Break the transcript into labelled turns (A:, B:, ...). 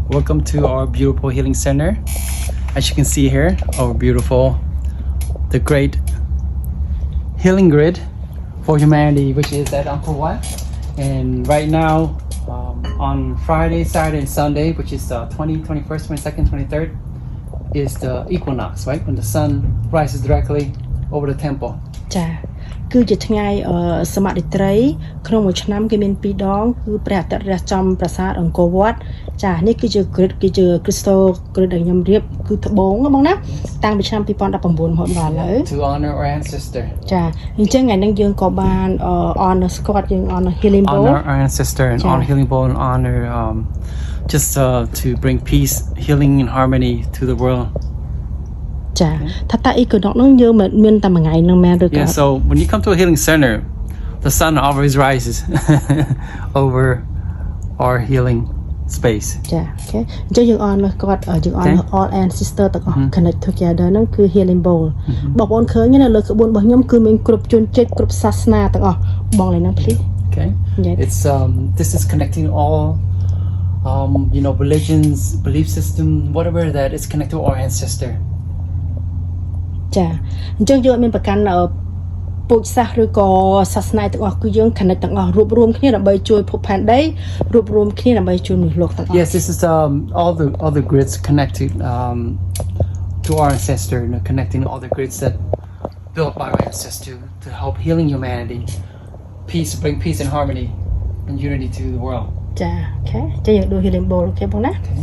A: Welcome to our beautiful healing center. As you can see here, our beautiful, the great healing grid for humanity, which is at Angkor Wat. And right now, on Friday, Saturday, and Sunday, which is 20th, 21st, 22nd, 23rd, is the equinox, right? When the sun rises directly over the temple.
B: ចាគឺជាថ្ងៃសម័យត្រីក្នុងមួយឆ្នាំគេមាន2ដងគឺព្រះអាទិត្យរះចំប្រាសាទអង្គរវត្តចានេះគឺជា grid គឺជា crystal grid ដែលខ្ញុំរៀបគឺត្បូងបងណាតាំងពីឆ្នាំ2019រហូតដល់ឥឡូវ
A: To honor our ancestor.
B: ចាអញ្ចឹងថ្ងៃនេះយើងក៏បាន honor Scott យើង honor healing bowl
A: honor our ancestor and honor healing bowl and honor just to bring peace, healing and harmony to the world.
B: ចាថាតើ equinox នោះយើងមិនមានតែមួយថ្ងៃនឹងមែនឬក៏
A: Yeah, so when you come to a healing center, the sun always rises over our healing space.
B: ចាអូខេអញ្ចឹងយើង honor គាត់យើង honor all ancestor ទាំងអស់ connect together ហ្នឹងគឺ healing bowl បងប្អូនឃើញនៅលើក្បួនរបស់ខ្ញុំគឺមានគ្រប់ជនជាតិគ្រប់សាសនាទាំងអស់បងលេងហ្នឹង please.
A: Okay.
B: Yeah.
A: It's this is connecting all religions, belief system, whatever that is connected to our ancestor.
B: ចាអញ្ចឹងយើងអត់មានប្រកាន់ពូជសាសន៍ឬក៏សាសនាទាំងអស់គឺយើង connect ទាំងអស់រួបរวมគ្នាដើម្បីជួយភពផែនដីរួបរวมគ្នាដើម្បីជួយមនុស្សលោកទាំងអស់
A: Yes, this is all the grids connected to our ancestor, connecting all the grids that built by our ancestor to help healing humanity, bring peace and harmony and unity to the world.
B: ចាអូខេអញ្ចឹងយើងดู healing bowl អូខេបងណា
A: Okay.